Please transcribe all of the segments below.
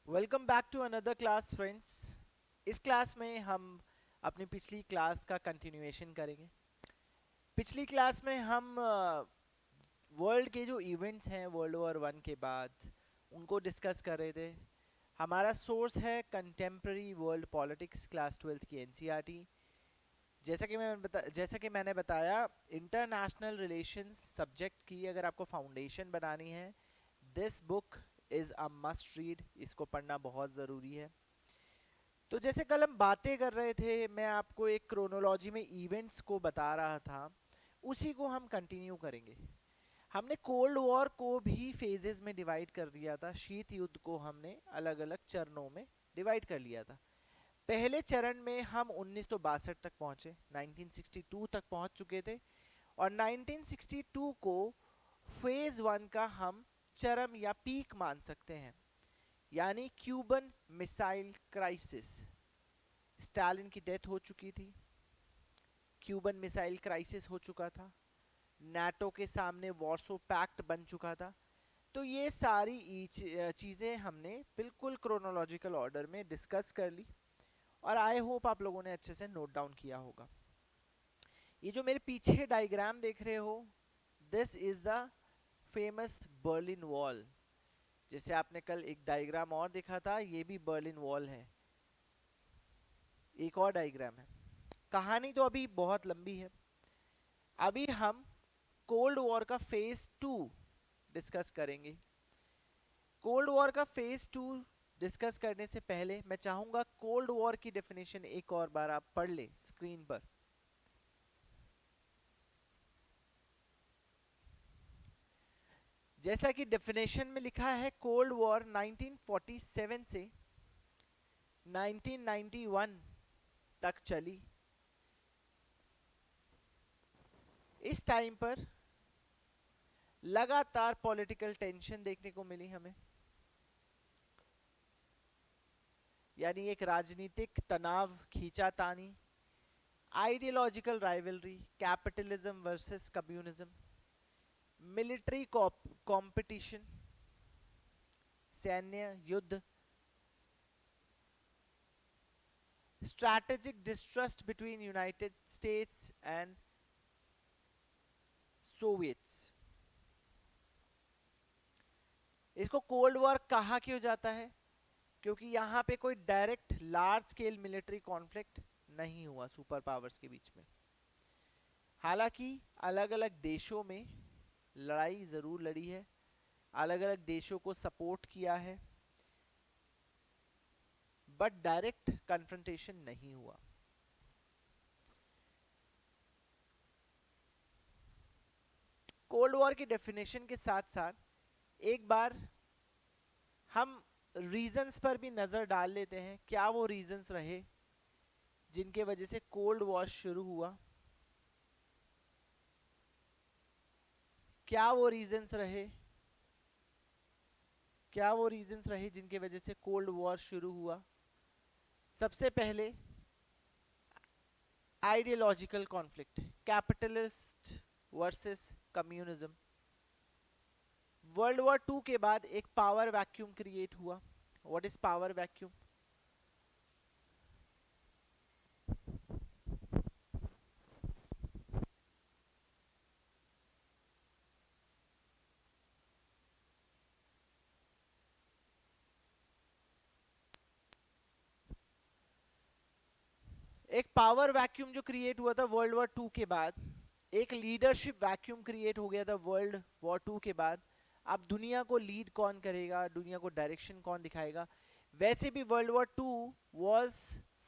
Welcome back to another class friends. इस class में हम अपनी पिछली क्लास का कंटिन्यूएशन करेंगे। पिछली क्लास में हम वर्ल्ड के जो इवेंट्स हैं वर्ल्ड वॉर 1 के बाद उनको डिस्कस कर रहे थे। हमारा सोर्स है contemporary world politics class 12th की एनसीईआरटी। जैसा कि मैंने बताया, इंटरनेशनल रिलेशंस सब्जेक्ट की अगर आपको फाउंडेशन बनानी है, this book is a must read. इसको पढ़ना बहुत ज़रूरी है। तो जैसे कल हम बातें कर रहे थे, मैं आपको एक क्रोनोलॉजी में इवेंट्स को बता रहा था, उसी को हम कंटिन्यू करेंगे। हमने कोल्ड वॉर को भी फेजेस में डिवाइड कर दिया था। शीत युद्ध को हमने अलग अलग चरणों में डिवाइड कर लिया था। पहले चरण में हम 1962 तक पहुंचे, 1962 तक पहुंच चुके थे। और 1962 को फेज 1 का हम चरम या पीक मान सकते हैं, यानी क्यूबन मिसाइल क्राइसिस। स्टालिन की डेथ हो चुकी थी, क्यूबन मिसाइल क्राइसिस हो चुका था, नाटो के सामने वॉर्सो पैक्ट बन चुका था। तो ये सारी चीज़ें हमने बिल्कुल क्रोनोलॉजिकल ऑर्डर में डिस्कस कर ली, और आई होप आप लोगों ने अच्छे से नोट डाउन किया होगा। ये जो मेरे पीछे डायग्राम देख रहे हो, this is the famous Berlin wall. जैसे आपने कल एक डायग्राम और देखा था, ये भी बर्लिन वॉल है। एक और डायग्राम है। कहानी तो अभी बहुत लंबी है। अभी हम कोल्ड वॉर का फेज 2 डिस्कस करेंगे। कोल्ड वॉर का फेज 2 डिस्कस करने से पहले मैं चाहूंगा कोल्ड वॉर की डेफिनेशन एक और बार आप पढ़ ले स्क्रीन पर। जैसा कि डेफिनेशन में लिखा है, कोल्ड वॉर 1947 से 1991 तक चली। इस टाइम पर लगातार पॉलिटिकल टेंशन देखने को मिली हमें, यानी एक राजनीतिक तनाव, खींचातानी, ideological rivalry, capitalism versus communism, military competition, सैन्य युद्ध, strategic distrust between United States and Soviets. इसको कोल्ड वॉर कहा क्यों जाता है? क्योंकि यहाँ पे कोई direct large scale military conflict नहीं हुआ सुपर पावर्स के बीच में। हालांकि अलग अलग देशों में लड़ाई जरूर लड़ी है, अलग अलग देशों को सपोर्ट किया है, बट डायरेक्ट कन्फ्रंटेशन नहीं हुआ। कोल्ड वॉर की डेफिनेशन के साथ साथ एक बार हम रीजंस पर भी नजर डाल लेते हैं। क्या वो रीजंस रहे जिनके वजह से कोल्ड वॉर शुरू हुआ? क्या वो रीजंस रहे क्या वो रीजंस रहे जिनके वजह से कोल्ड वॉर शुरू हुआ? सबसे पहले ideological conflict, capitalist versus communism. World war 2 के बाद एक पावर वैक्यूम क्रिएट हुआ। What is power vacuum? एक पावर वैक्यूम जो क्रिएट हुआ था वर्ल्ड वॉर 2 के बाद, एक लीडरशिप वैक्यूम क्रिएट हो गया था वर्ल्ड वॉर 2 के बाद। अब दुनिया को लीड कौन करेगा, दुनिया को डायरेक्शन कौन दिखाएगा? वैसे भी world war 2 was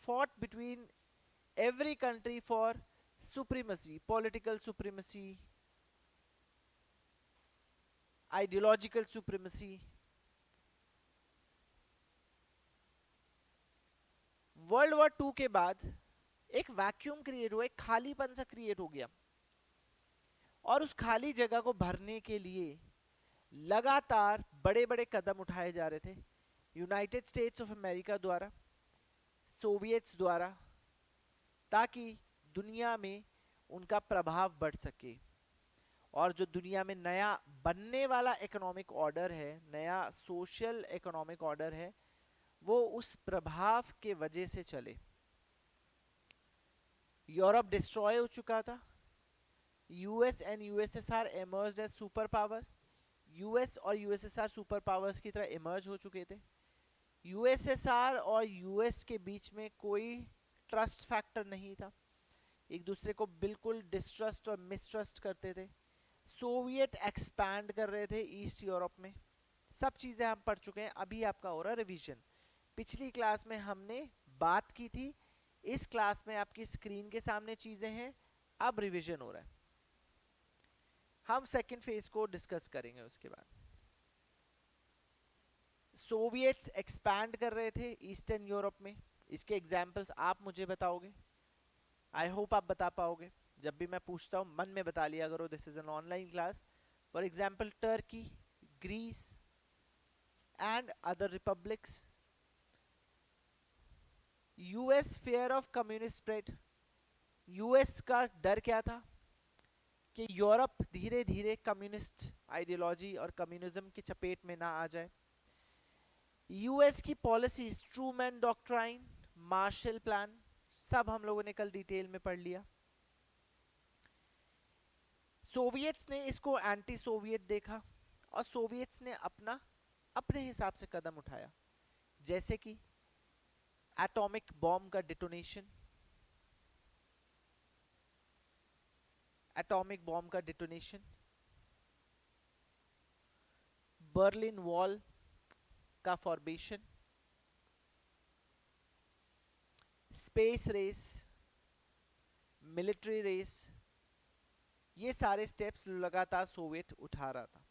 fought between every country for supremacy, political supremacy, ideological supremacy. World war 2 के बाद एक वैक्यूम क्रिएट हुआ, एक खालीपन सा क्रिएट हो गया, और उस खाली जगह को भरने के लिए लगातार बड़े बड़े कदम उठाए जा रहे थे, यूनाइटेड स्टेट्स ऑफ अमेरिका द्वारा, सोवियट्स द्वारा, ताकि दुनिया में उनका प्रभाव बढ़ सके। और जो दुनिया में नया बनने वाला इकोनॉमिक ऑर्डर है, नया सोशल इकोनॉमिक ऑर्डर है, वो उस प्रभाव के वजह से चले। यूरोप डिस्ट्रॉय हो चुका था, US and USSR emerged as super power. US और यूएसएसआर सुपर पावर्स की तरह इमर्ज हो चुके थे। यूएसएसआर और यूएस के बीच में कोई ट्रस्ट फैक्टर नहीं था, एक दूसरे को बिल्कुल डिस्ट्रस्ट और मिसट्रस्ट करते थे। सोवियत एक्सपैंड कर रहे थे ईस्ट यूरोप में। सब चीजें हम पढ़ चुके हैं, अभी आपका हो रहा है रिवीजन। पिछली क्लास में हमने बात की थी, इस क्लास में आपकी स्क्रीन के सामने चीजें हैं, अब रिवीजन हो रहा है। हम सेकंड फेज को डिस्कस करेंगे उसके बाद। सोवियट्स एक्सपैंड कर रहे थे ईस्टर्न यूरोप में, इसके एग्जांपल्स आप मुझे बताओगे, आई होप आप बता पाओगे। जब भी मैं पूछता हूं मन में बता लिया करो, this is an online class. For example Turkey, Greece and other republics. US fear of communist spread. US का डर क्या था कि यूरोप धीरे धीरे कम्युनिस्ट आइडियोलॉजी और कम्युनिज्म की चपेट में ना आ जाए। यूएस की policies, Truman doctrine, Marshall plan, सब हम लोगों ने कल डिटेल में पढ़ लिया। सोवियट्स ने इसको एंटी सोवियत देखा और सोवियट्स ने अपने हिसाब से कदम उठाया, जैसे कि एटॉमिक बॉम्ब का डिटोनेशन, बर्लिन वॉल का formation, space race, military race, ये सारे स्टेप्स लगातार सोवियत उठा रहा था।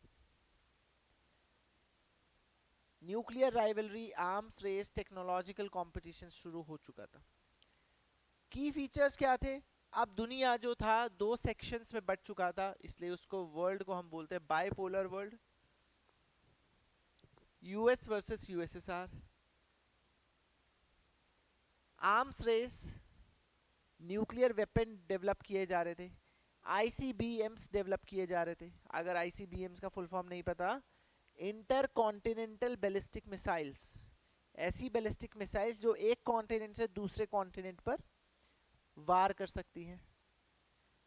Nuclear rivalry, arms race, technological competition शुरू हो चुका था। की फीचर्स क्या थे? अब दुनिया जो था दो सेक्शंस में बट चुका था, इसलिए उसको वर्ल्ड को हम बोलते हैं bipolar world. US versus USSR, arms race, nuclear weapon develop किए जा रहे थे, आईसीबीएम्स डेवलप किए जा रहे थे। अगर आईसीबीएम्स का फुल फॉर्म नहीं पता, इंटर कॉन्टिनेंटल बैलिस्टिक मिसाइल्स, ऐसी बैलिस्टिक मिसाइल्स जो एक कॉन्टिनेंट से दूसरे कॉन्टिनेंट पर वार कर सकती हैं।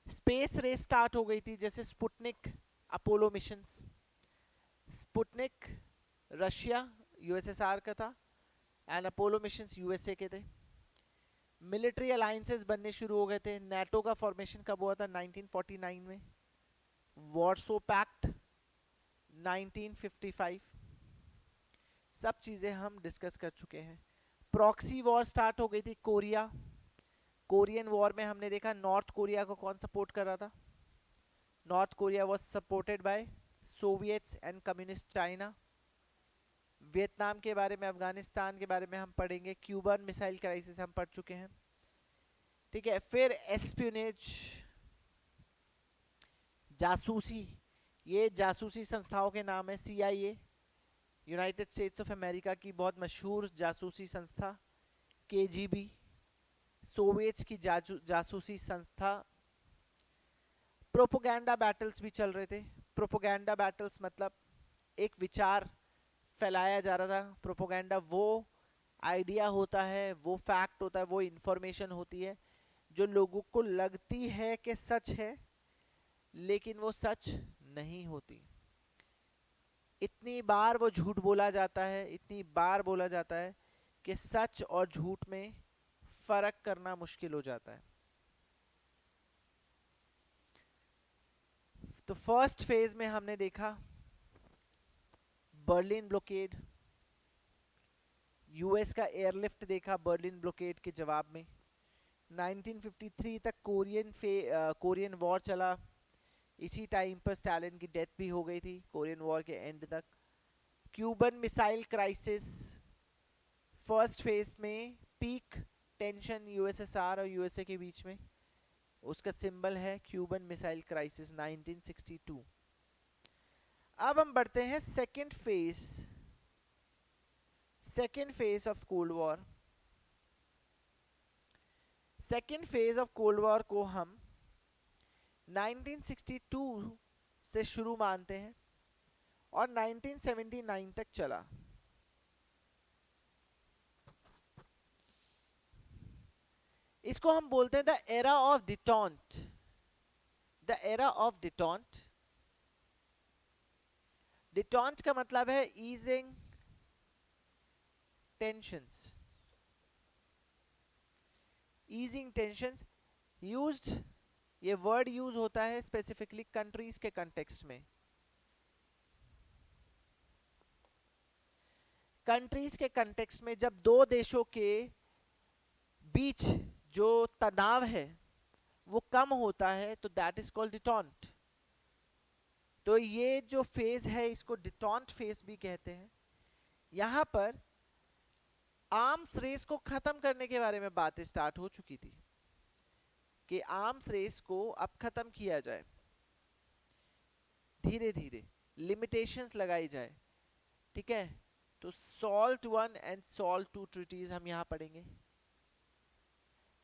स्पेस रेस स्टार्ट हो गई थी, जैसे Sputnik, Apollo missions. Sputnik Russia USSR का था एंड अपोलो मिशंस यूएसए के थे। मिलिट्री अलायंसेस बनने शुरू हो गए थे। नेटो का फॉर्मेशन कब हुआ था? 1949 में। Warsaw Pact 1955। सब चीजें हम डिस्कस कर चुके हैं। प्रॉक्सी वॉर स्टार्ट हो गई थी, कोरियन वॉर में हमने देखा नॉर्थ कोरिया को कौन सपोर्ट कर रहा था? North Korea was supported by Soviets and communist China. Vietnam के बारे में, अफगानिस्तान के बारे में हम पढ़ेंगे। क्यूबन मिसाइल क्राइसिस हम पढ़ चुके हैं, ठीक है। फिर एस्पियोनेज, जासूसी, ये जासूसी संस्थाओं के नाम है। CIA, United States of America की बहुत मशहूर जासूसी संस्था। केजीबी, सोवियट्स की जासूसी संस्था। प्रोपोगंडा बैटल्स भी चल रहे थे। प्रोपोगंडा बैटल्स मतलब एक विचार फैलाया जा रहा था। प्रोपोगंडा वो आइडिया होता है, वो फैक्ट होता है, वो इंफॉर्मेशन होती है जो लोगों को लगती है कि सच है, लेकिन वो सच नहीं होती। इतनी बार वो झूठ बोला जाता है, इतनी बार बोला जाता है कि सच और झूठ में फर्क करना मुश्किल हो जाता है। तो फर्स्ट फेज में हमने देखा बर्लिन ब्लॉकेड, यूएस का एयरलिफ्ट देखा बर्लिन ब्लॉकेड के जवाब में। 1953 तक कोरियन वॉर चला। इसी टाइम पर स्टालिन की डेथ भी हो गई थी, कोरियन वॉर के एंड तक। Cuban missile crisis, first phase में पीक टेंशन यूएसएसआर और यूएसए के बीच में, उसका सिंबल है क्यूबन मिसाइल क्राइसिस 1962। अब हम बढ़ते हैं second phase of cold war. Second phase of cold war को हम 1962 से शुरू मानते हैं और 1979 तक चला। इसको हम बोलते हैं the era of detente. The era of detente, detente का मतलब है easing tensions, easing tensions. Used, ये वर्ड यूज होता है स्पेसिफिकली कंट्रीज के कंटेक्स्ट में। कंट्रीज के कंटेक्स्ट में जब दो देशों के बीच जो तनाव है वो कम होता है तो दैट इज कॉल्ड डिटॉन्ट। तो ये जो फेज है इसको डिटॉन्ट फेज भी कहते हैं। यहां पर आर्म्स रेस को खत्म करने के बारे में बातें स्टार्ट हो चुकी थी कि आर्म्स रेस को अब खत्म किया जाए, धीरे धीरे लिमिटेशंस लगाई जाए। ठीक है, तो सॉल्ट 1 एंड सॉल्ट 2 ट्रीटीज हम यहां पढ़ेंगे,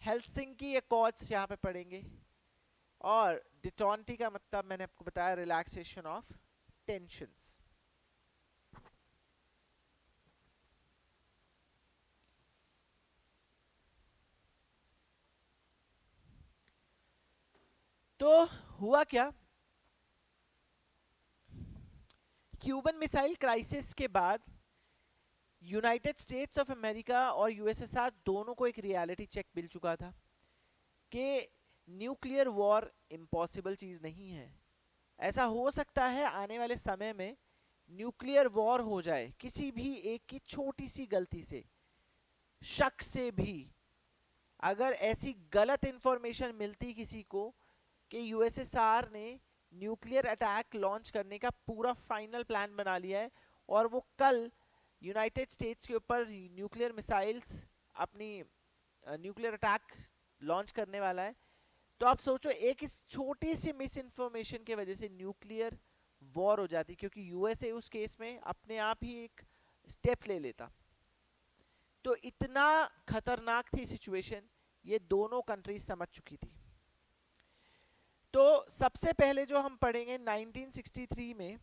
हेल्सिंकी अकॉर्ड्स यहां पे पढ़ेंगे, और डिटॉन्टी का मतलब मैंने आपको बताया रिलैक्सेशन ऑफ टेंशंस। तो हुआ क्या, क्यूबन मिसाइल क्राइसिस के बाद यूनाइटेड स्टेट्स ऑफ अमेरिका और यूएसएसआर दोनों को एक रियलिटी चेक मिल चुका था कि न्यूक्लियर वॉर इम्पॉसिबल चीज नहीं है। ऐसा हो सकता है आने वाले समय में न्यूक्लियर वॉर हो जाए किसी भी एक की छोटी सी गलती से, शक से भी। अगर ऐसी गलत इंफॉर्मेशन मिलती किसी को कि यूएसएसआर ने न्यूक्लियर अटैक लॉन्च करने का पूरा फाइनल प्लान बना लिया है और वो कल यूनाइटेड स्टेट्स के ऊपर न्यूक्लियर मिसाइल्स, अपनी न्यूक्लियर अटैक लॉन्च करने वाला है, तो आप सोचो एक इस छोटी सी मिस इन्फॉर्मेशन की वजह से न्यूक्लियर वॉर हो जाती, क्योंकि यूएसए उस केस में अपने आप ही एक स्टेप ले लेता। तो इतना खतरनाक थी सिचुएशन, ये दोनों कंट्रीज समझ चुकी थी। तो सबसे पहले जो हम पढ़ेंगे 1963 में,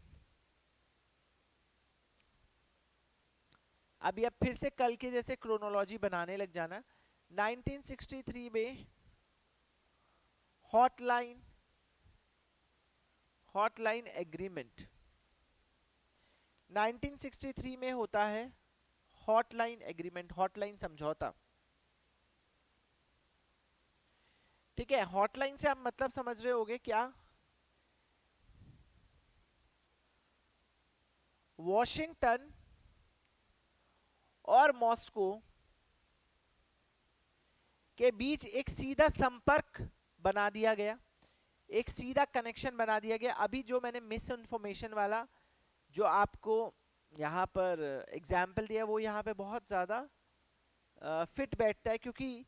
अभी अब फिर से कल के जैसे क्रोनोलॉजी बनाने लग जाना। 1963 में हॉटलाइन एग्रीमेंट, 1963 में होता है हॉटलाइन एग्रीमेंट, हॉटलाइन समझौता। ठीक है, हॉटलाइन से आप मतलब समझ रहे होगे क्या, वॉशिंगटन और मॉस्को के बीच एक सीधा संपर्क बना दिया गया, एक सीधा कनेक्शन बना दिया गया। अभी जो मैंने मिस इन्फॉर्मेशन वाला जो आपको यहाँ पर एग्जाम्पल दिया वो यहाँ पे बहुत ज़्यादा फिट बैठता है, क्योंकि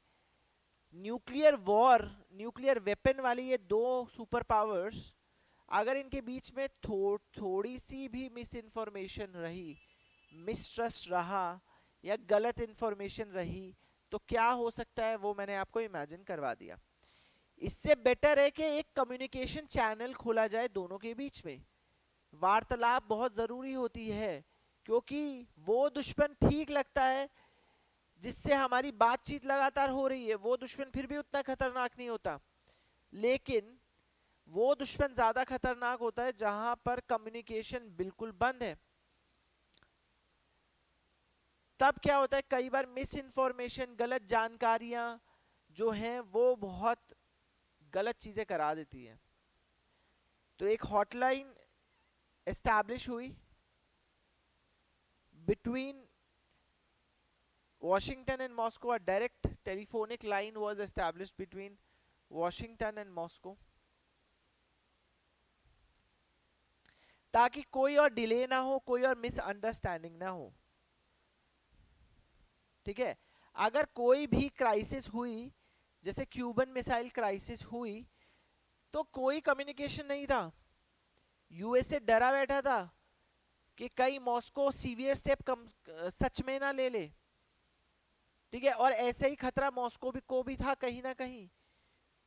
न्यूक्लियर वॉर, न्यूक्लियर वेपन वाली ये दो सुपर पावर्स, अगर इनके बीच में थोड़ी सी भी मिस इन्फॉर्मेशन रही, मिसट्रस्ट रहा या गलत इन्फॉर्मेशन रही तो क्या हो सकता है वो मैंने आपको इमेजिन करवा दिया। इससे बेटर है कि एक कम्युनिकेशन चैनल खोला जाए दोनों के बीच में। वार्तालाप बहुत जरूरी होती है, क्योंकि वो दुश्मन ठीक लगता है जिससे हमारी बातचीत लगातार हो रही है, वो दुश्मन फिर भी उतना खतरनाक नहीं होता, लेकिन वो दुश्मन ज्यादा खतरनाक होता है जहां पर कम्युनिकेशन बिल्कुल बंद है। तब क्या होता है, कई बार मिस इन्फॉर्मेशन, गलत जानकारियां जो हैं वो बहुत गलत चीजें करा देती है। तो एक हॉटलाइन एस्टैब्लिश हुई between Washington and Moscow. A direct telephonic line was established between Washington and Moscow, ताकि कोई और डिले ना हो, कोई और मिसअंडरस्टैंडिंग ना हो। ठीक है, अगर कोई भी क्राइसिस हुई, जैसे क्यूबन मिसाइल क्राइसिस हुई, तो कोई कम्युनिकेशन नहीं था। यूएसए डरा बैठा था कि कहीं मॉस्को सीवियर स्टेप सच में ना ले ले। ठीक है, और ऐसे ही खतरा मॉस्को को भी था कहीं ना कहीं।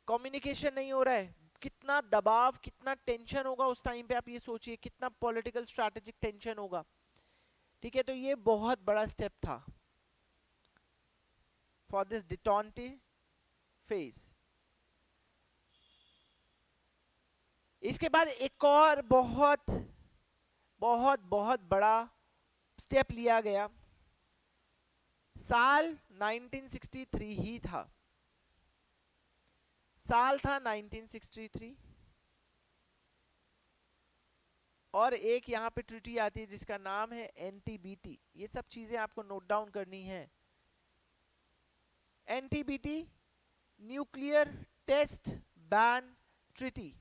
कम्युनिकेशन नहीं हो रहा है, कितना दबाव, कितना टेंशन होगा उस टाइम पे, आप ये सोचिए कितना पॉलिटिकल स्ट्रैटेजिक टेंशन होगा। ठीक है, तो ये बहुत बड़ा स्टेप था फॉर दिस डिटॉन्टे फेज। इसके बाद एक और बहुत बहुत बहुत बड़ा स्टेप लिया गया। साल 1963 ही था, साल था 1963, और एक यहां पे ट्रिटी आती है जिसका नाम है एनटीबीटी। ये सब चीजें आपको नोट डाउन करनी है। एनटीबीटी, न्यूक्लियर टेस्ट बैन ट्रिटी।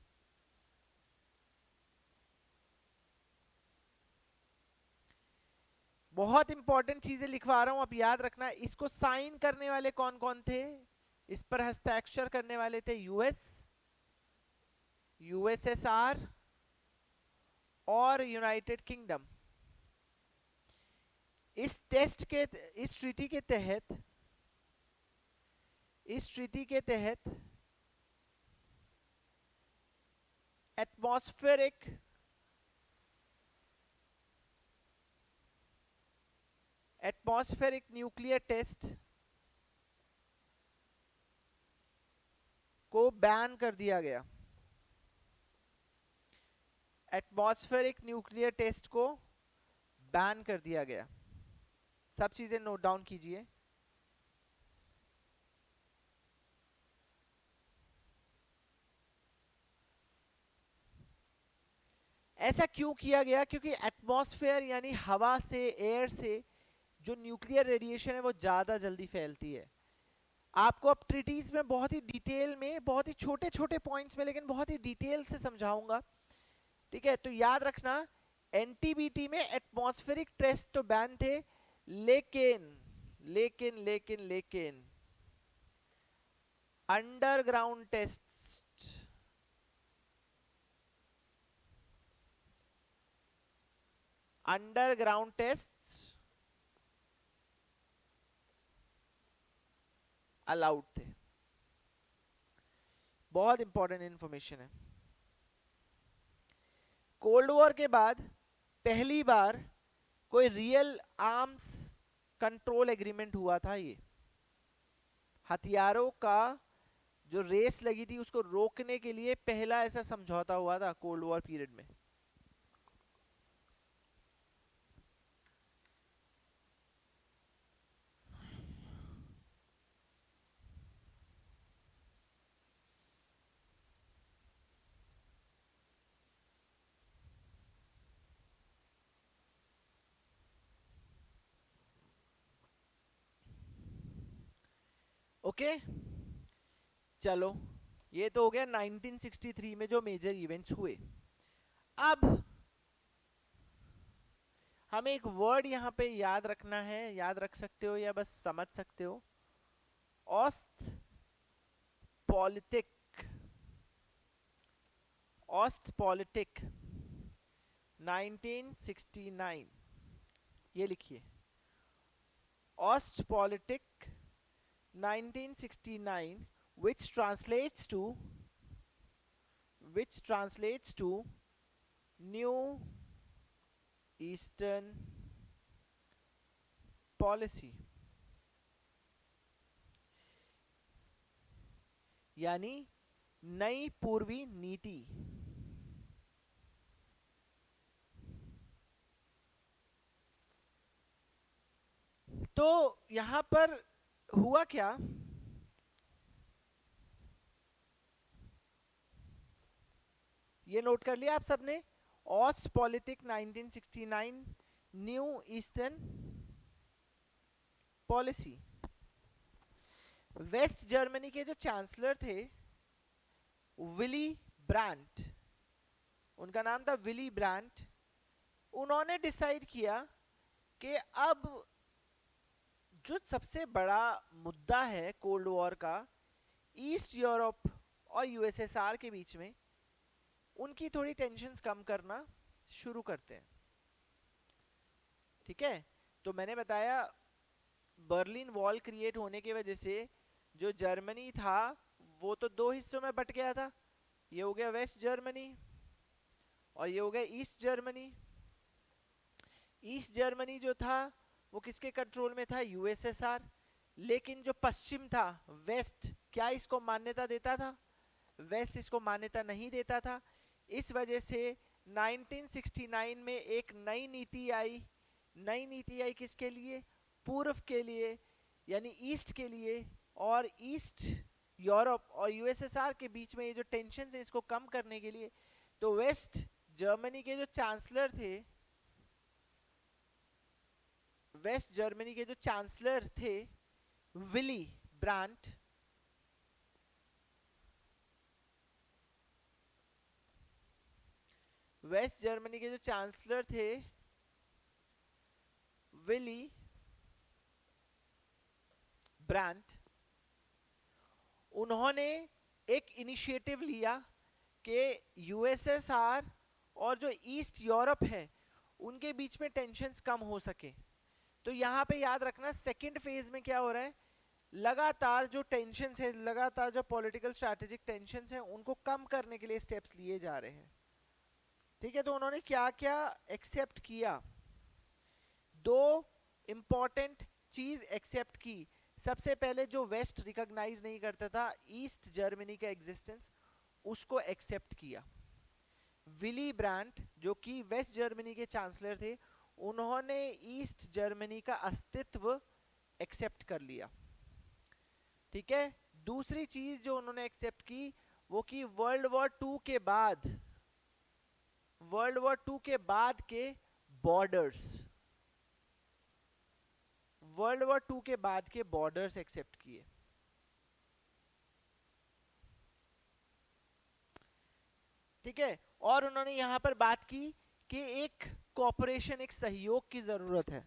बहुत इंपॉर्टेंट चीजें लिखवा रहा हूं, आप याद रखना। इसको साइन करने वाले कौन कौन थे, इस पर हस्ताक्षर करने वाले थे यूएस, यूएसएसआर और यूनाइटेड किंगडम। इस टेस्ट के, इस ट्रीटी के तहत, इस ट्रीटी के तहत एटमॉस्फेरिक न्यूक्लियर टेस्ट को बैन कर दिया गया। एटमॉस्फेरिक न्यूक्लियर टेस्ट को बैन कर दिया गया। सब चीजें नोट डाउन कीजिए। ऐसा क्यों किया गया? क्योंकि एटमॉस्फेयर यानी हवा से, एयर से जो न्यूक्लियर रेडिएशन है वो ज्यादा जल्दी फैलती है। आपको अब ट्रीटीज में बहुत ही डिटेल में, बहुत ही छोटे छोटे पॉइंट्स में, लेकिन बहुत ही डिटेल से समझाऊंगा, ठीक है? तो याद रखना, एनटीबीटी में एटमॉस्फेरिक टेस्ट तो बैन थे, लेकिन लेकिन लेकिन लेकिन underground test, underground test allowed थे। बहुत इंपॉर्टेंट इंफॉर्मेशन है। कोल्ड वॉर के बाद पहली बार कोई रियल आर्म्स कंट्रोल एग्रीमेंट हुआ था। ये हथियारों का जो रेस लगी थी उसको रोकने के लिए पहला ऐसा समझौता हुआ था कोल्ड वॉर पीरियड में। ओके, चलो ये तो हो गया 1963 में जो मेजर इवेंट्स हुए। अब हमें एक वर्ड यहां पे याद रखना है, याद रख सकते हो या बस समझ सकते हो, ऑस्टपॉलिटिक। ऑस्टपॉलिटिक 1969, ये लिखिए, ऑस्टपॉलिटिक 1969, which translates to New Eastern Policy, यानी नई पूर्वी नीति। तो यहां पर हुआ क्या, ये नोट कर लिया आप सबने? Ostpolitik 1969, new eastern policy. West Germany के जो चांसलर थे विली ब्रांट, उनका नाम था विली ब्रांट, उन्होंने डिसाइड किया कि अब जो सबसे बड़ा मुद्दा है कोल्ड वॉर का, ईस्ट यूरोप और यूएसएसआर के बीच में, उनकी थोड़ी टेंशन्स कम करना शुरू करते हैं। ठीक है? तो मैंने बताया बर्लिन वॉल क्रिएट होने की वजह से जो जर्मनी था वो तो दो हिस्सों में बट गया था। ये हो गया वेस्ट जर्मनी और ये हो गया ईस्ट जर्मनी। ईस्ट जर्मनी जो था वो किसके कंट्रोल में था? यूएसएसआर। लेकिन जो पश्चिम था, वेस्ट, क्या इसको मान्यता देता था? वेस्ट इसको मान्यता नहीं देता था। इस वजह से 1969 में एक नई नीति आई। नई नीति आई किसके लिए? पूर्व के लिए, यानी ईस्ट के लिए। और ईस्ट यूरोप और यूएसएसआर के बीच में ये जो टेंशन है इसको कम करने के लिए, तो वेस्ट जर्मनी के जो चांसलर थे, वेस्ट जर्मनी के जो चांसलर थे विली ब्रांट, वेस्ट जर्मनी के जो चांसलर थे विली ब्रांट, उन्होंने एक इनिशिएटिव लिया कि यूएसएसआर और जो ईस्ट यूरोप है उनके बीच में टेंशन्स कम हो सके। तो यहाँ पे याद रखना सेकंड फेज में क्या हो रहा है, लगातार जो टेंशन्स है, लगातार जो पॉलिटिकल स्ट्रैटेजिक टेंशन्स हैं उनको कम करने के लिए स्टेप्स लिए जा रहे हैं। ठीक है, तो उन्होंने क्या क्या एक्सेप्ट किया? दो इंपॉर्टेंट चीज एक्सेप्ट की। सबसे पहले जो वेस्ट रिकॉग्नाइज नहीं करता था ईस्ट जर्मनी का एग्जिस्टेंस, उसको एक्सेप्ट किया। विली ब्रांट जो कि वेस्ट जर्मनी के चांसलर थे, उन्होंने ईस्ट जर्मनी का अस्तित्व एक्सेप्ट कर लिया। ठीक है, दूसरी चीज जो उन्होंने एक्सेप्ट की वो कि वर्ल्ड वॉर टू के बाद, वर्ल्ड वॉर टू के बाद के बॉर्डर्स, वर्ल्ड वॉर टू के बाद के बॉर्डर्स एक्सेप्ट किए। ठीक है, और उन्होंने यहां पर बात की कि एक कोऑपरेशन, एक सहयोग की जरूरत है।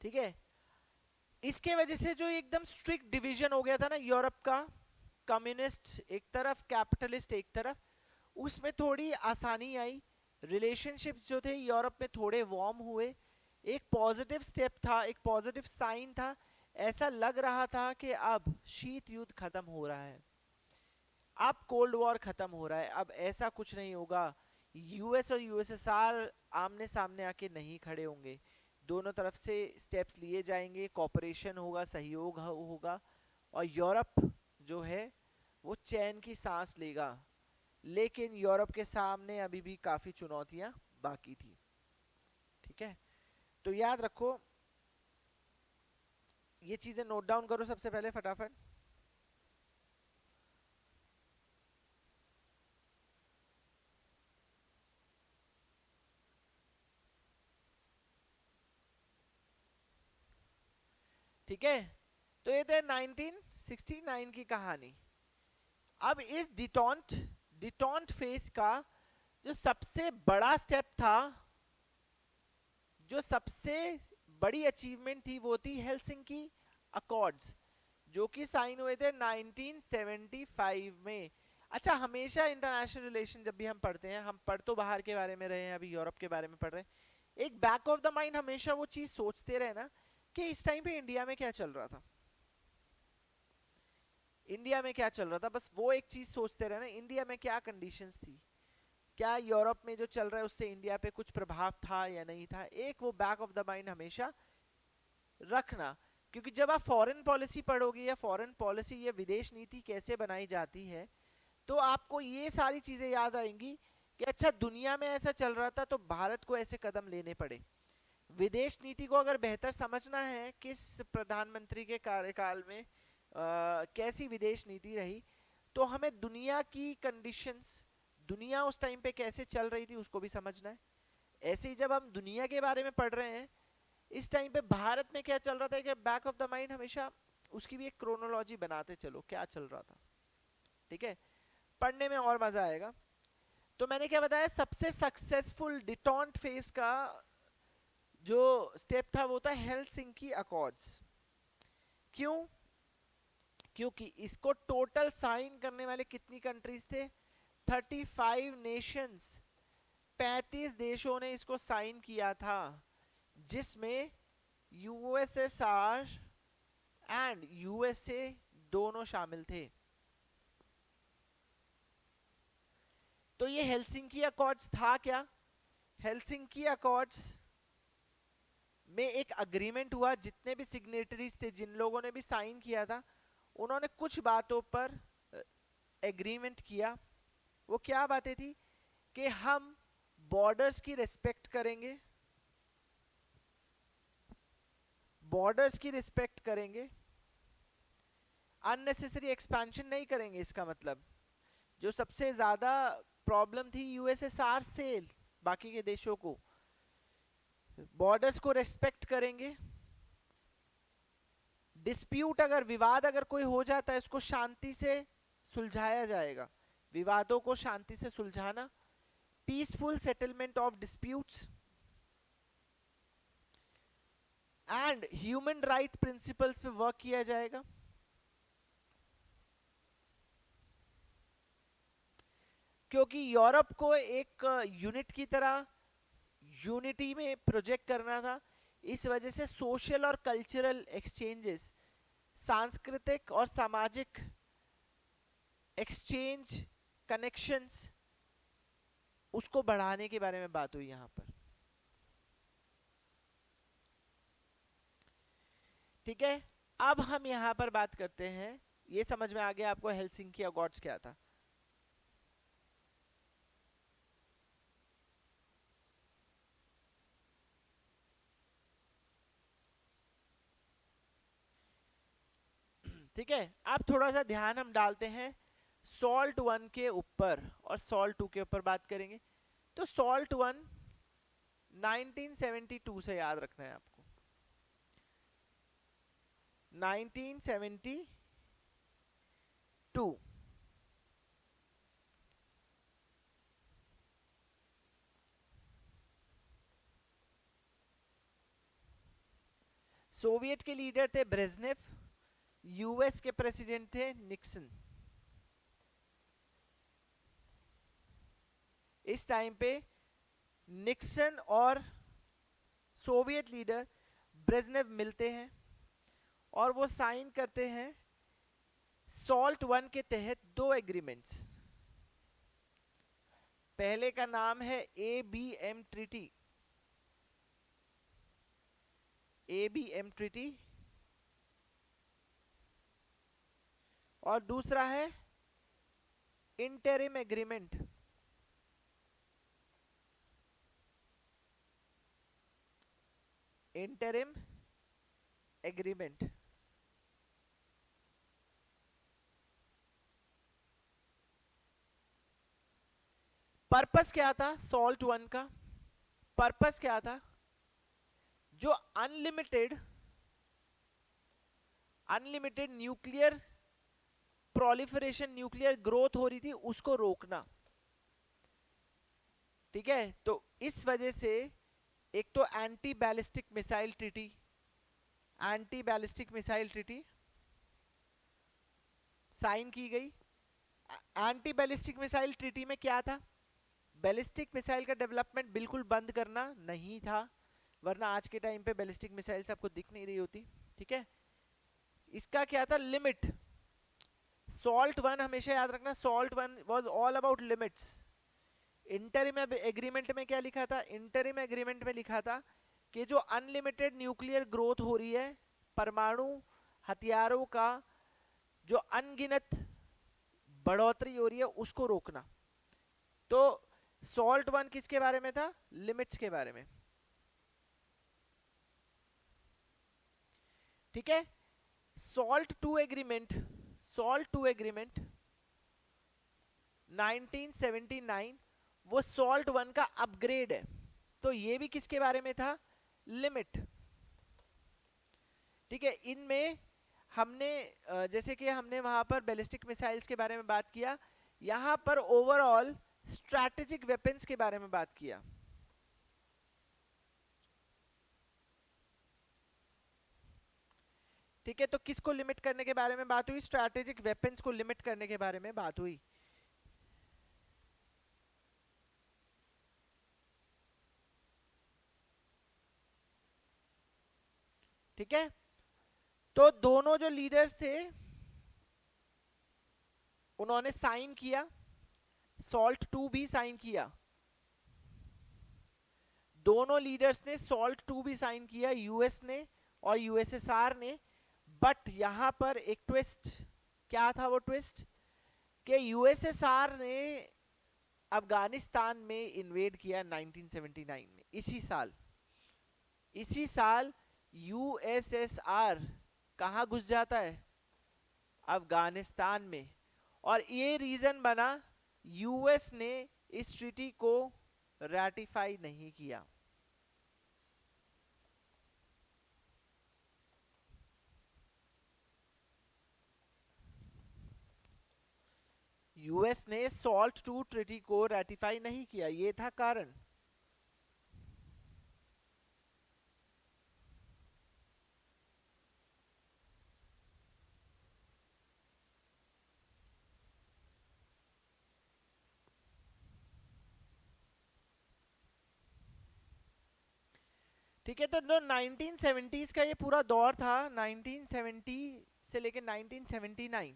ठीक है, इसके वजह से जो एकदम स्ट्रिक्ट डिवीजन हो गया था ना यूरोप का, कम्युनिस्ट एक तरफ, कैपिटलिस्ट एक तरफ, उसमें थोड़ी आसानी आई। रिलेशनशिप्स जो थे यूरोप में थोड़े वार्म हुए। एक पॉजिटिव स्टेप था, एक पॉजिटिव साइन था। ऐसा लग रहा था कि अब शीत युद्ध खत्म हो रहा है, अब कोल्ड वॉर खत्म हो रहा है, अब ऐसा कुछ नहीं होगा। यूएस और यूएसएसआर आमने सामने आके नहीं खड़े होंगे, दोनों तरफ से स्टेप्स लिए जाएंगे, कॉपरेशन होगा, सहयोग होगा, और यूरोप जो है वो चैन की सांस लेगा। लेकिन यूरोप के सामने अभी भी काफी चुनौतियां बाकी थी। ठीक है, तो याद रखो, ये चीजें नोट डाउन करो सबसे पहले फटाफट। ठीक है, तो ये थे 1969 की कहानी। अब इस डिटॉन्ट डिटॉन्ट फेज का जो सबसे बड़ा स्टेप था, जो सबसे बड़ी अचीवमेंट थी, वो थी हेलसिंकी अकॉर्ड्स, जो कि साइन हुए थे 1975 में। अच्छा, हमेशा इंटरनेशनल रिलेशन जब भी हम पढ़ते हैं, हम पढ़ तो बाहर के बारे में रहे हैं, अभी यूरोप के बारे में पढ़ रहे हैं, एक बैक ऑफ द माइंड हमेशा वो चीज सोचते रहे ना कि इस टाइम पे इंडिया में क्या चल रहा था, इंडिया में क्या चल रहा था। बस वो एक चीज सोचते रहे ना, इंडिया में क्या कंडीशंस थी, क्या यूरोप में जो चल रहा है उससे इंडिया पे कुछ प्रभाव था या नहीं था। एक वो बैक ऑफ द माइंड हमेशा रखना, क्योंकि जब आप फॉरेन पॉलिसी पढ़ोगे या फॉरेन पॉलिसी या विदेश नीति कैसे बनाई जाती है, तो आपको ये सारी चीजें याद आएंगी कि अच्छा दुनिया में ऐसा चल रहा था तो भारत को ऐसे कदम लेने पड़े। विदेश नीति को अगर बेहतर समझना है, किस प्रधानमंत्री के कार्यकाल में कैसी विदेश नीति रही, तो हमें दुनिया की कंडीशंस, दुनिया उस टाइम पे कैसे चल रही थी उसको भी समझना है। ऐसे ही जब हम दुनिया के बारे में पढ़ रहे हैं, इस टाइम पे भारत में क्या चल रहा था, कि बैक ऑफ द माइंड हमेशा उसकी भी एक क्रोनोलॉजी बनाते चलो, क्या चल रहा था। ठीक है, पढ़ने में और मजा आएगा। तो मैंने क्या बताया, सबसे सक्सेसफुल डिटॉन्ट फेज का जो स्टेप था वो था हेलसिंकी अकॉर्ड्स। क्यों? क्योंकि इसको टोटल साइन करने वाले कितनी कंट्रीज थे? 35 नेशंस, 35 देशों ने इसको साइन किया था, जिसमें यूएसएसआर एंड यूएसए दोनों शामिल थे। तो ये हेलसिंकी अकॉर्ड्स था क्या? हेलसिंकी अकॉर्ड्स में एक अग्रीमेंट हुआ, जितने भी सिग्नेटरीज थे, जिन लोगों ने भी साइन किया था, उन्होंने कुछ बातों पर एग्रीमेंट किया। वो क्या बातें थी? कि हम बॉर्डर्स की रिस्पेक्ट करेंगे, बॉर्डर्स की रिस्पेक्ट करेंगे, अननेसेसरी एक्सपेंशन नहीं करेंगे। इसका मतलब जो सबसे ज्यादा प्रॉब्लम थी यूएसएसआर से बाकी के देशों को, बॉर्डर्स को रेस्पेक्ट करेंगे, डिस्प्यूट अगर विवाद अगर कोई हो जाता है उसको शांति से सुलझाया जाएगा, विवादों को शांति से सुलझाना, peaceful settlement of disputes and human right principles पे वर्क किया जाएगा। क्योंकि यूरोप को एक यूनिट की तरह यूनिटी में प्रोजेक्ट करना था, इस वजह से सोशल और कल्चरल एक्सचेंजेस, सांस्कृतिक और सामाजिक एक्सचेंज, कनेक्शंस, उसको बढ़ाने के बारे में बात हुई यहां पर। ठीक है, अब हम यहां पर बात करते हैं, ये समझ में आ गया आपको हेलसिंकी अकॉर्ड्स क्या था। ठीक है, अब थोड़ा सा ध्यान हम डालते हैं सॉल्ट वन के ऊपर और सॉल्ट टू के ऊपर बात करेंगे। तो सॉल्ट वन 1972 से याद रखना है आपको, 1972। सोवियत के लीडर थे ब्रेजनेव, यूएस के प्रेसिडेंट थे निक्सन। इस टाइम पे निक्सन और सोवियत लीडर ब्रेजनेव मिलते हैं और वो साइन करते हैं सॉल्ट वन के तहत दो एग्रीमेंट्स। पहले का नाम है एबीएम ट्रीटी, एबीएम ट्रीटी, और दूसरा है interim agreement, interim agreement. Purpose क्या था सॉल्ट वन का? पर्पस क्या था? जो unlimited nuclear proliferation, nuclear growth हो रही थी, उसको रोकना। ठीक है, तो इस वजह से एक तो anti ballistic missile treaty, anti ballistic missile treaty sign की गई। एंटी बैलिस्टिक मिसाइल ट्रीटी में क्या था? बैलिस्टिक मिसाइल का डेवलपमेंट बिल्कुल बंद करना नहीं था, वरना आज के टाइम पे बैलिस्टिक मिसाइल्स आपको दिख नहीं रही होती। ठीक है, इसका क्या था? लिमिट। सॉल्ट वन हमेशा याद रखना, salt one was all about limits. Interim agreement में क्या लिखा था? इंटरिम एग्रीमेंट में लिखा था कि जो अनलिमिटेड न्यूक्लियर ग्रोथ हो रही है, परमाणु हथियारों का जो अनगिनत बढ़ोतरी हो रही है, उसको रोकना। तो सॉल्ट वन किसके बारे में था? लिमिट्स के बारे में। ठीक है, SALT two agreement, SALT two agreement 1979, वो सॉल्ट वन का अपग्रेड है। तो ये भी किसके बारे में था? लिमिट। ठीक है, इनमें हमने जैसे कि हमने वहां पर बैलिस्टिक मिसाइल्स के बारे में बात किया, यहां पर ओवरऑल स्ट्रैटेजिक वेपन्स के बारे में बात किया। ठीक है, तो किसको लिमिट करने के बारे में बात हुई? स्ट्रैटेजिक वेपन्स को लिमिट करने के बारे में बात हुई। ठीक है, तो दोनों जो लीडर्स थे उन्होंने साइन किया सॉल्ट 2 भी साइन किया, दोनों लीडर्स ने सॉल्ट 2 भी साइन किया, यूएस ने और यूएसएसआर ने। बट यहां पर एक ट्विस्ट, क्या था वो ट्विस्ट, कि यूएसएसआर ने अफगानिस्तान में इन्वेड किया 1979 में, इसी साल यूएसएसआर कहां घुस जाता है, अफगानिस्तान में। और ये रीजन बना, यूएस ने इस ट्रीटी को रैटिफाई नहीं किया। यूएस ने सॉल्ट 2 ट्रीटी को रैटिफाई नहीं किया, ये था कारण। ठीक है, तो 1970s का ये पूरा दौर था, 1970 से लेकर 1979,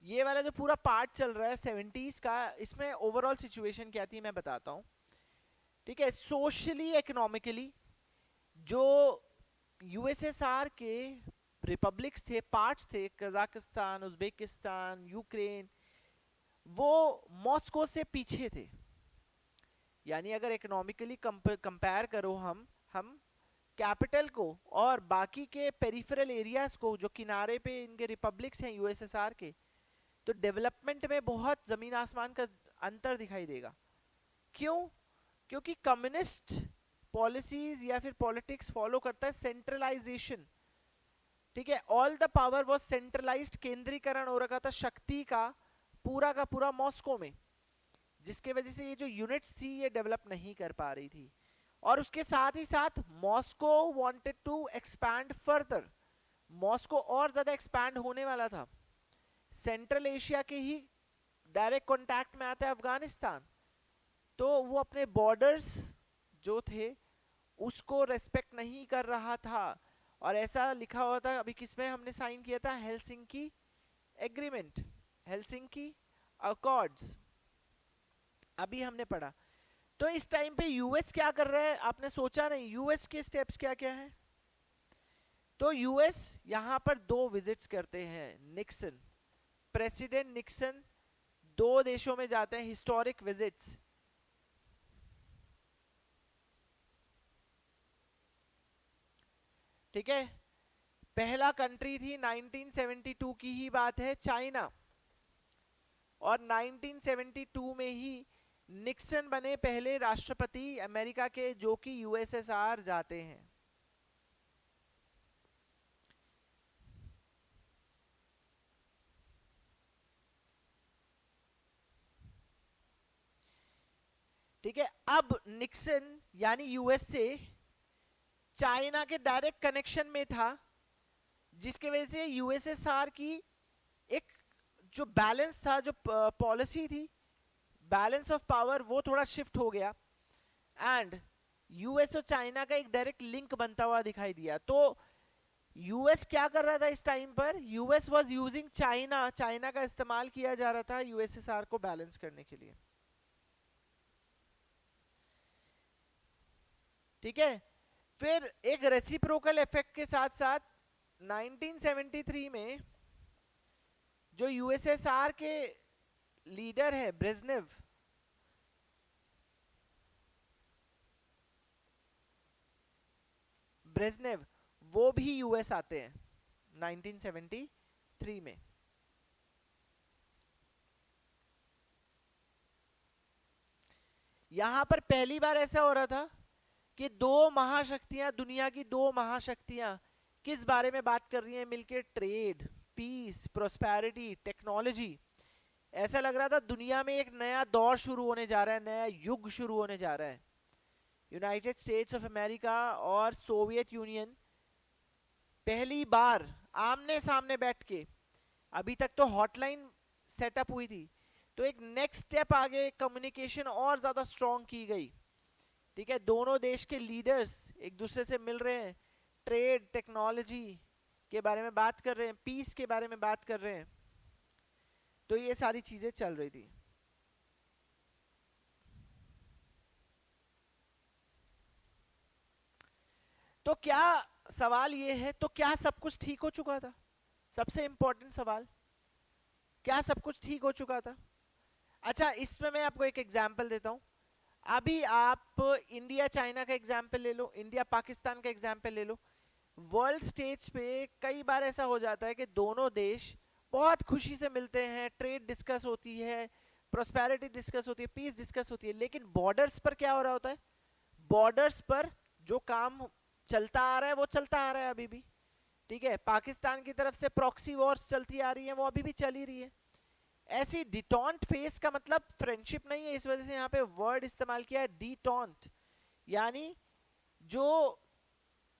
ये वाला जो पूरा पार्ट चल रहा है 70s का, इसमें ओवरऑल सिचुएशन क्या थी मैं बताता हूँ। ठीक है, सोशली इकोनॉमिकली जो यूएसएसआर के रिपब्लिक्स थे, पार्ट्स थे, कजाकिस्तान, उज्बेकिस्तान, यूक्रेन, वो मॉस्को से पीछे थे। यानी अगर इकोनॉमिकली कंपेयर करो हम कैपिटल को और बाकी के पेरिफेरल एरियाज को, जो किनारे पे इनके रिपब्लिक्स हैं यूएसएसआर के, तो डेवलपमेंट में बहुत जमीन आसमान का अंतर दिखाई देगा। क्यों? क्योंकि कम्युनिस्ट पॉलिसीज या फिर पॉलिटिक्स फॉलो करता है सेंट्रलाइजेशन। ठीक है, all the power was centralised, केंद्रीकरण हो रखा था शक्ति का पूरा मॉस्को में, जिसके वजह से ये जो यूनिट्स थी ये डेवलप नहीं कर पा रही थी। और उसके साथ ही साथ Moscow wanted to expand further, Moscow और ज्यादा एक्सपैंड होने वाला था। सेंट्रल एशिया के ही डायरेक्ट कांटेक्ट में आता है अफगानिस्तान, तो वो अपने बॉर्डर्स जो थे उसको रेस्पेक्ट नहीं कर रहा था। और ऐसा लिखा हुआ था, अभी किसमें हमने साइन किया था, हेलसिंकी एग्रीमेंट, हेलसिंकी अकॉर्ड्स, अभी हमने पढ़ा। तो इस टाइम पे यूएस क्या कर रहा है, आपने सोचा नहीं यूएस के स्टेप्स क्या क्या हैं। तो यूएस यहां पर 2 विजिट्स करते हैं, निक्सन, प्रेसिडेंट निक्सन 2 देशों में जाते हैं, हिस्टोरिक विजिट्स। ठीक है, पहला कंट्री थी 1972 की ही बात है, चाइना। और 1972 में ही निक्सन बने पहले राष्ट्रपति अमेरिका के, जो कि यूएसएसआर जाते हैं। ठीक है, अब निक्सन यानी यूएस से चाइना के डायरेक्ट कनेक्शन में था, जिसके वजह से यूएसएसआर की एक जो बैलेंस था, जो पॉलिसी थी, बैलेंस ऑफ पावर, वो थोड़ा शिफ्ट हो गया। एंड यूएस और चाइना का एक डायरेक्ट लिंक बनता हुआ दिखाई दिया। तो यूएस क्या कर रहा था इस टाइम पर, US was using China, China का इस्तेमाल किया जा रहा था यूएसएसआर को बैलेंस करने के लिए। ठीक है, फिर एक रेसिप्रोकल इफेक्ट के साथ साथ 1973 में जो यूएसएसआर के लीडर है ब्रेजनेव, ब्रेजनेव वो भी यूएस आते हैं 1973 में। यहां पर पहली बार ऐसा हो रहा था कि 2 महाशक्तियां, दुनिया की 2 महाशक्तियां किस बारे में बात कर रही हैं मिलकर, ट्रेड, पीस, प्रोस्पेरिटी, टेक्नोलॉजी। ऐसा लग रहा था दुनिया में एक नया दौर शुरू होने जा रहा है, नया युग शुरू होने जा रहा है। यूनाइटेड स्टेट्स ऑफ अमेरिका और सोवियत यूनियन पहली बार आमने सामने बैठ के, अभी तक तो हॉटलाइन सेटअप हुई थी, तो एक नेक्स्ट स्टेप आगे कम्युनिकेशन और ज्यादा स्ट्रॉन्ग की गई। ठीक है, दोनों देश के लीडर्स एक दूसरे से मिल रहे हैं, ट्रेड, टेक्नोलॉजी के बारे में बात कर रहे हैं, पीस के बारे में बात कर रहे हैं। तो ये सारी चीजें चल रही थी। तो क्या सवाल ये है, तो क्या सब कुछ ठीक हो चुका था? सबसे इंपॉर्टेंट सवाल, क्या सब कुछ ठीक हो चुका था? अच्छा, इसमें मैं आपको एक एग्जांपल देता हूं। अभी आप इंडिया चाइना का एग्जांपल ले लो, इंडिया पाकिस्तान का एग्जांपल ले लो। वर्ल्ड स्टेज पे कई बार ऐसा हो जाता है कि दोनों देश बहुत खुशी से मिलते हैं, ट्रेड डिस्कस होती है, प्रोस्पेरिटी डिस्कस होती है, पीस डिस्कस होती है, लेकिन बॉर्डर्स पर क्या हो रहा होता है? बॉर्डर्स पर जो काम चलता आ रहा है वो चलता आ रहा है अभी भी। ठीक है, पाकिस्तान की तरफ से प्रॉक्सी वॉर्स चलती आ रही है, वो अभी भी चल ही रही है। ऐसी डिटॉन्ट फेस का मतलब फ्रेंडशिप नहीं है, इस वजह से यहाँ पे वर्ड इस्तेमाल किया है डिटॉन्ट, यानी जो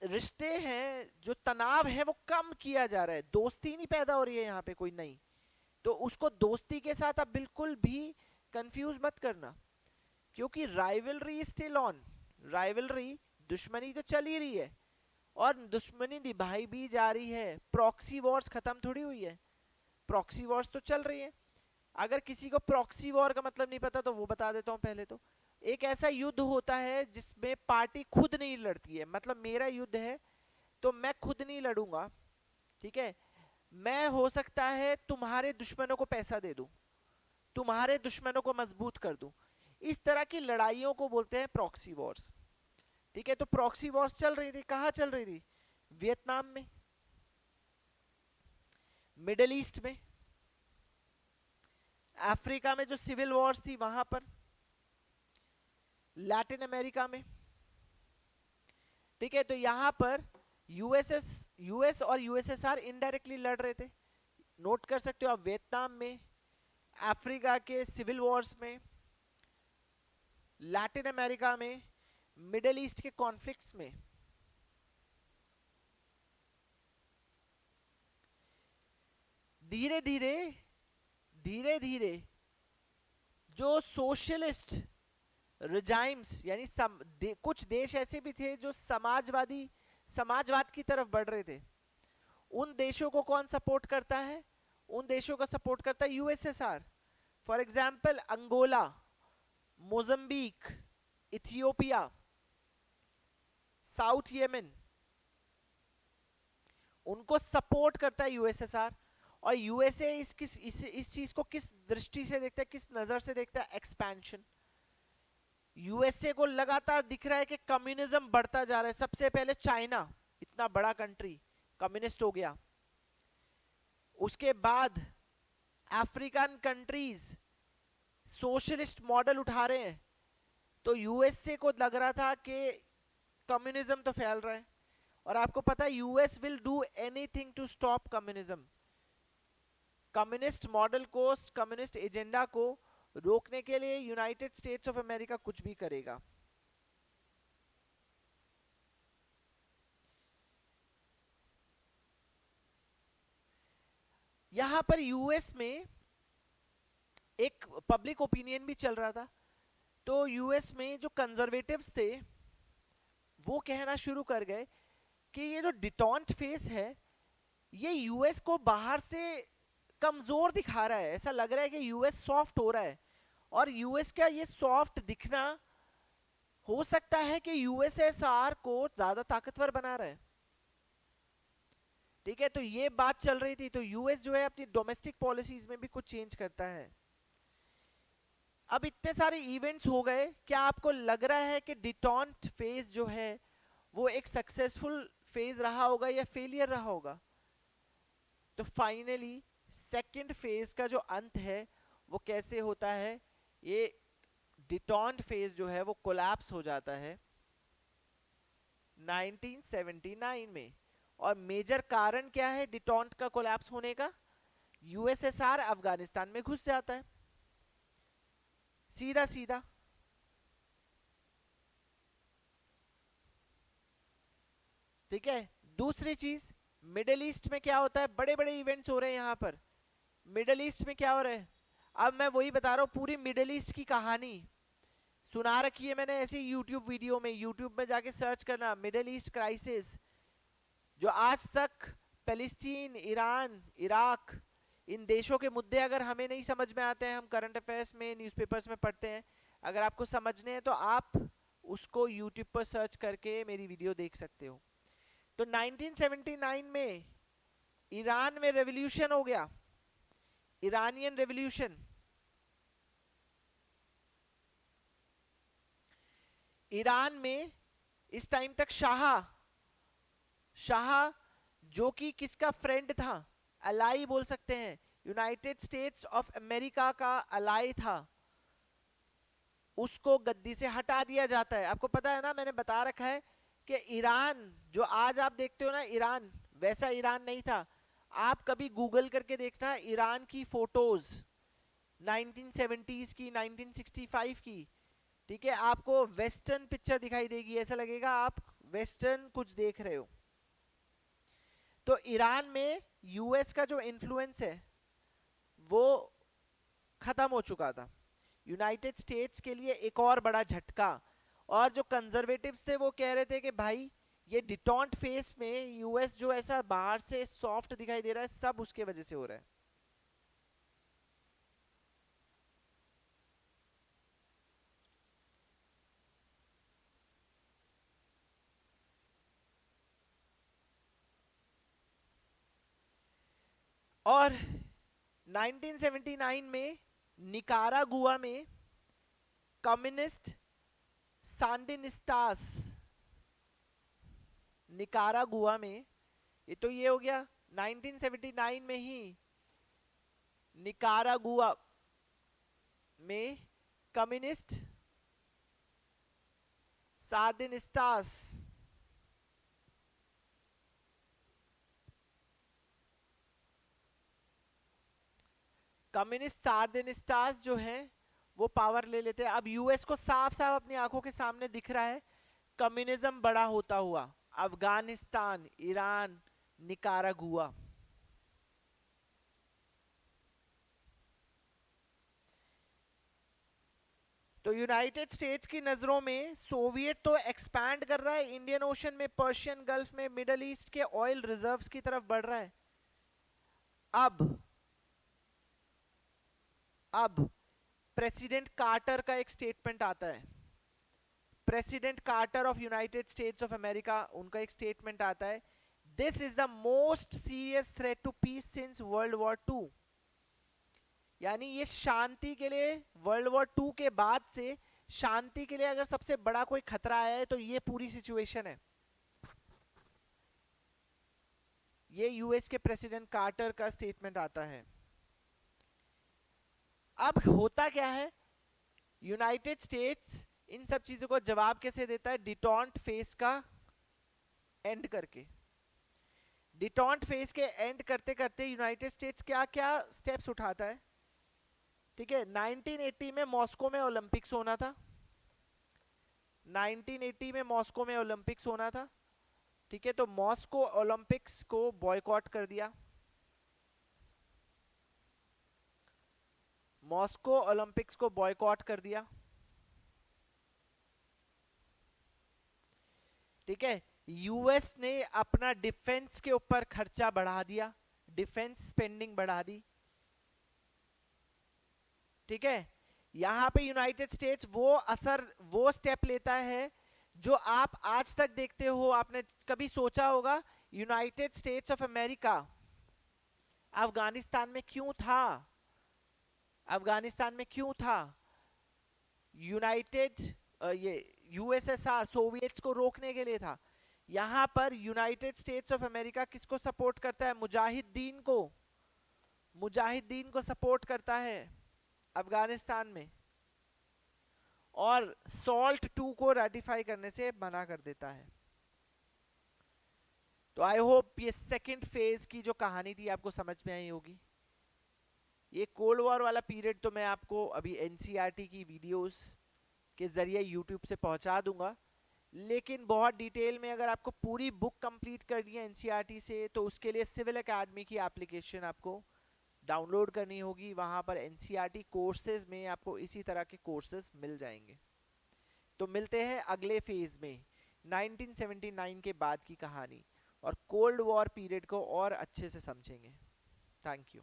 रिश्ते हैं, जो तनाव है वो कम किया जा रहा है, दोस्ती नहीं पैदा हो रही है यहाँ पे कोई नहीं। तो उसको दोस्ती के साथ आप बिल्कुल भी कंफ्यूज मत करना, क्योंकि राइवलरी स्टिल ऑन, राइवलरी, दुश्मनी तो चल ही रही है और दुश्मनी निभाई भी जा रही है। प्रॉक्सी वॉर्स खत्म थोड़ी हुई है, प्रॉक्सी वॉर्स तो चल रही है। अगर किसी को प्रॉक्सी वॉर का मतलब नहीं पता तो वो बता देता हूं। पहले तो एक ऐसा युद्ध होता है जिसमें पार्टी खुद नहीं लड़ती है, मतलब मेरा युद्ध है तो मैं खुद नहीं लड़ूंगा, ठीक है, मैं हो सकता है तुम्हारे दुश्मनों को पैसा दे दूं, तुम्हारे दुश्मनों को मजबूत कर दूं। इस तरह की लड़ाइयों को बोलते हैं प्रॉक्सी वॉर्स। ठीक है, तो प्रॉक्सी वॉर्स चल रही थी, कहां चल रही थी? वियतनाम में, मिडिल ईस्ट में, अफ्रीका में जो सिविल वॉर्स थी वहां पर, लैटिन अमेरिका में। ठीक है, तो यहां पर यूएस और यूएसएसआर इनडायरेक्टली लड़ रहे थे, नोट कर सकते हो आप, वियतनाम में, अफ्रीका के सिविल वॉर्स में, लैटिन अमेरिका में, मिडिल ईस्ट के कॉन्फ्लिक्ट्स में। धीरे धीरे धीरे धीरे जो सोशलिस्ट रिजाइम्स, यानी कुछ देश ऐसे भी थे जो समाजवाद की तरफ बढ़ रहे थे, उन देशों को कौन सपोर्ट करता है? उन देशों को सपोर्ट करता है USSR. For example Angola, Mozambique, Ethiopia, South Yemen, उनको सपोर्ट करता है यूएसएसआर। और यूएसए इस चीज को किस दृष्टि से देखता है, किस नजर से देखता है? एक्सपेंशन। यूएसए को लगातार दिख रहा है कि कम्युनिज्म बढ़ता जा रहा है। सबसे पहले चाइना, इतना बड़ा कंट्री, कम्युनिस्ट हो गया। उसके बाद अफ्रीकन कंट्रीज सोशलिस्ट मॉडल उठा रहे हैं। तो यूएसए को लग रहा था कि कम्युनिज्म तो फैल रहा है, और आपको पता है US will do anything to stop communism. Communist model को, कम्युनिस्ट एजेंडा को रोकने के लिए यूनाइटेड स्टेट्स ऑफ अमेरिका कुछ भी करेगा। यहां पर यूएस में एक पब्लिक ओपिनियन भी चल रहा था। तो यूएस में जो कंजर्वेटिव्स थे वो कहना शुरू कर गए कि ये जो डिटॉन्ट फेस है ये यूएस को बाहर से कमजोर दिखा रहा है। ऐसा लग रहा है कि यूएस सॉफ्ट हो रहा है, और यूएस का ये सॉफ्ट दिखना हो सकता है कि यूएसएसआर को ज्यादा ताकतवर बना रहा है। ठीक है, तो ये बात चल रही थी। तो यूएस जो है अपनी डोमेस्टिक पॉलिसीज में भी कुछ चेंज करता है। अब इतने सारे इवेंट्स हो गए, क्या आपको लग रहा है कि डिटॉन्ट फेज जो है वो एक सक्सेसफुल फेज रहा होगा या फेलियर रहा होगा? तो फाइनली सेकंड फेज का जो अंत है वो कैसे होता है? ये डिटॉन्ट फेज जो है वो कोलैप्स हो जाता है 1979 में। और मेजर कारण क्या है डिटॉन्ट का कोलैप्स होने का? यूएसएसआर अफगानिस्तान में घुस जाता है, सीधा सीधा। ठीक है, दूसरी चीज, मिडिल ईस्ट में क्या होता है? बड़े बड़े इवेंट्स हो रहे हैं यहां पर। मिडिल ईस्ट में क्या हो रहा है? अब मैं वही बता रहा हूं, पूरी मिडिल ईस्ट की कहानी सुना रखी है मैंने ऐसे यूट्यूब वीडियो में। यूट्यूब में जाके सर्च करना मिडिल ईस्ट क्राइसिस। जो आज तक पैलेस्टीन, ईरान, इराक, इन देशों के मुद्दे अगर हमें नहीं समझ में आते हैं, हम करंट अफेयर्स में, न्यूज़पेपर्स में पढ़ते हैं, अगर आपको समझने हैं तो आप उसको यूट्यूब पर सर्च करके मेरी वीडियो देख सकते हो। तो 1979 में ईरान में रेवोल्यूशन हो गया, ईरानियन रेवोल्यूशन। ईरान में इस टाइम तक शाह जो कि किसका फ्रेंड था, अलाई बोल सकते हैं, यूनाइटेड स्टेट्स ऑफ अमेरिका का अलाई था, उसको गद्दी से हटा दिया जाता है। आपको पता है ना, मैंने बता रखा है कि ईरान जो आज आप देखते हो ना, ईरान वैसा ईरान नहीं था। आप कभी गूगल करके देखना ईरान की फोटोज 1970s की, 1965 की, ठीक है, आपको वेस्टर्न पिक्चर दिखाई देगी, ऐसा लगेगा आप वेस्टर्न कुछ देख रहे हो। तो ईरान में यूएस का जो इन्फ्लुएंस है वो खत्म हो चुका था। यूनाइटेड स्टेट्स के लिए एक और बड़ा झटका, और जो कंजर्वेटिव्स थे वो कह रहे थे कि भाई ये डिटॉन्ट फेस में यूएस जो ऐसा बाहर से सॉफ्ट दिखाई दे रहा है, सब उसके वजह से हो रहा है। और 1979 में निकारागुआ में कम्युनिस्ट सांडिनिस्तास, निकारागुआ में, ये तो ये हो गया 1979 में ही निकारागुआ में कम्युनिस्ट सांडिनिस्तास, कम्युनिस्ट सांडिनिस्तास जो है वो पावर ले लेते हैं। अब यूएस को साफ साफ अपनी आंखों के सामने दिख रहा है कम्युनिज्म बड़ा होता हुआ, अफगानिस्तान, ईरान, निकारागुआ। तो यूनाइटेड स्टेट्स की नजरों में सोवियत तो एक्सपैंड कर रहा है इंडियन ओशन में, पर्शियन गल्फ में, मिडल ईस्ट के ऑयल रिजर्व्स की तरफ बढ़ रहा है। अब प्रेसिडेंट कार्टर का एक स्टेटमेंट आता है, president Carter of United States of America, उनका एक स्टेटमेंट आता है, this is the most serious threat to peace since world war two. यानी ये शांति के लिए, वर्ल्ड वॉर टू के बाद से शांति के लिए अगर सबसे बड़ा कोई खतरा आया है तो ये पूरी सिचुएशन है। ये यूएस के प्रेसिडेंट कार्टर का स्टेटमेंट आता है। अब होता क्या है, यूनाइटेड स्टेट्स इन सब चीजों को जवाब कैसे देता है, डिटॉन्ट फेस का एंड करके। डिटॉन्ट फेस के एंड करते करते यूनाइटेड स्टेट्स क्या क्या स्टेप्स उठाता है, ठीक है। 1980 में मॉस्को में ओलंपिक्स होना था, 1980 में मॉस्को में ओलंपिक्स होना था, ठीक है। तो मॉस्को ओलंपिक्स को बॉयकॉट कर दिया, मॉस्को ओलंपिक्स को बॉयकॉट कर दिया, ठीक है। यूएस ने अपना डिफेंस के ऊपर खर्चा बढ़ा दिया, डिफेंस स्पेंडिंग बढ़ा दी, ठीक है। यहां पे यूनाइटेड स्टेट्स वो स्टेप लेता है जो आप आज तक देखते हो। आपने कभी सोचा होगा United States of America Afghanistan में क्यों था, अफगानिस्तान में क्यों था? यूनाइटेड ये यूएसएसआर सोवियट्स को रोकने के लिए था। यहां पर यूनाइटेड स्टेट्स ऑफ अमेरिका किसको सपोर्ट करता है? मुजाहिदीन को, मुजाहिदीन को सपोर्ट करता है अफगानिस्तान में, और सॉल्ट 2 को रेटिफाई करने से मना कर देता है। तो आई होप ये सेकंड फेज की जो कहानी थी आपको समझ में आई होगी। ये कोल्ड वॉर वाला पीरियड तो मैं आपको अभी एनसीईआरटी की वीडियोस के जरिए यूट्यूब से पहुंचा दूंगा, लेकिन बहुत डिटेल में अगर आपको पूरी बुक कंप्लीट करनी है एनसीईआरटी से तो उसके लिए सिविल एकेडमी की एप्लीकेशन आपको डाउनलोड करनी होगी। वहां पर एनसीईआरटी कोर्सेज में आपको इसी तरह के कोर्सेज मिल जाएंगे। तो मिलते हैं अगले फेज में 1979 के बाद की कहानी, और कोल्ड वॉर पीरियड को और अच्छे से समझेंगे। Thank you.